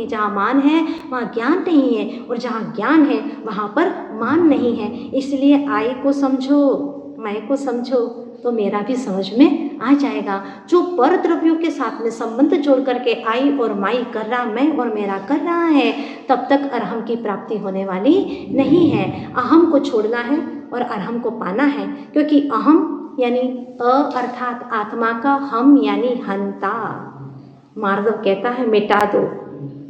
होती। जहाँ मान है वहाँ ज्ञान नहीं है, और जहाँ ज्ञान है वहाँ पर मान नहीं है। इसलिए आई को समझो, मैं को समझो, तो मेरा भी समझ में आ जाएगा। जो पर द्रव्यों के साथ में संबंध जोड़ करके आई और माई कर रहा, मैं और मेरा कर रहा है, तब तक अरहम की प्राप्ति होने वाली नहीं है। अहम को छोड़ना है और अरहम को पाना है, क्योंकि अहम यानी अर्थात आत्मा का, हम यानी हंता। मार्दव कहता है मिटा दो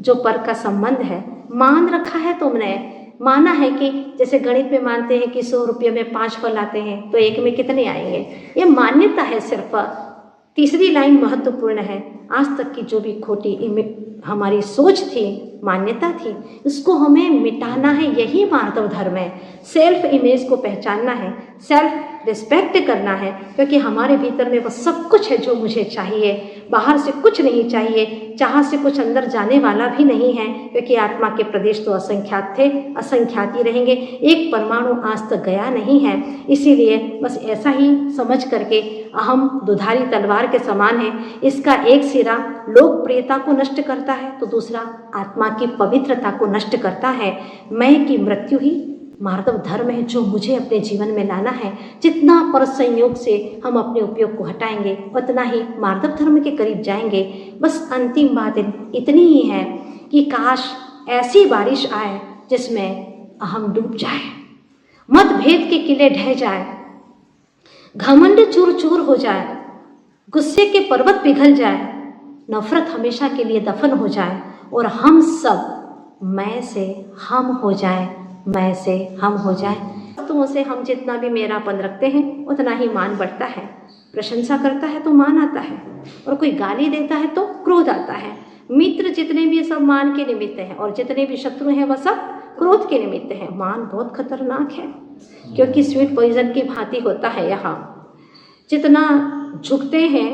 जो पर का संबंध है। मान रखा है तुमने, माना है कि जैसे गणित में मानते हैं कि 100 रुपये में 5 फल आते हैं, तो एक में कितने आएंगे, ये मान्यता है सिर्फ। तीसरी लाइन महत्वपूर्ण है। आज तक की जो भी खोटी हमारी सोच थी, मान्यता थी, उसको हमें मिटाना है। यही मार्दव धर्म है। सेल्फ इमेज को पहचानना है, सेल्फ रिस्पेक्ट करना है, क्योंकि हमारे भीतर में वो सब कुछ है जो मुझे चाहिए। बाहर से कुछ नहीं चाहिए, चाह से कुछ अंदर जाने वाला भी नहीं है, क्योंकि आत्मा के प्रदेश तो असंख्यात थे, असंख्यात ही रहेंगे। एक परमाणु आज तक गया नहीं है। इसीलिए बस ऐसा ही समझ करके अहम दुधारी तलवार के समान है। इसका एक सिरा लोकप्रियता को नष्ट करता है, तो दूसरा आत्मा की पवित्रता को नष्ट करता है। मैं की मृत्यु ही मार्दव धर्म है जो मुझे अपने जीवन में लाना है। जितना पर संयोग से हम अपने उपयोग को हटाएंगे, उतना ही मार्दव धर्म के करीब जाएंगे। बस अंतिम बात इतनी ही है कि काश ऐसी बारिश आए जिसमें अहम डूब जाए, मतभेद के किले ढह जाए, घमंड चूर चूर हो जाए, गुस्से के पर्वत पिघल जाए, नफरत हमेशा के लिए दफन हो जाए, और हम सब मैं से हम हो जाए, मैं से हम हो जाए। वस्तुओं से हम जितना भी मेरापन रखते हैं उतना ही मान बढ़ता है। प्रशंसा करता है तो मान आता है, और कोई गाली देता है तो क्रोध आता है। मित्र जितने भी सब मान के निमित्त हैं, और जितने भी शत्रु हैं वह सब क्रोध के निमित्त हैं। मान बहुत खतरनाक है, क्योंकि स्वीट पॉइजन की भांति होता है। यहाँ जितना झुकते हैं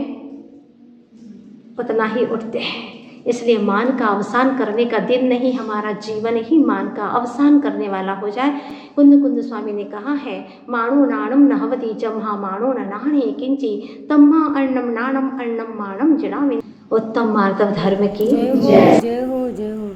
उतना ही उठते हैं। इसलिए मान का अवसान करने का दिन नहीं, हमारा जीवन ही मान का अवसान करने वाला हो जाए। कुंद कुंद स्वामी ने कहा है, माणो नाणम नहवती जम्हा माणो न नाणे किंची तम्मा अन्नम नाणम अन्नम माणम जिणामि। उत्तम मार्दव धर्म की जय हो, जय हो, जय हो।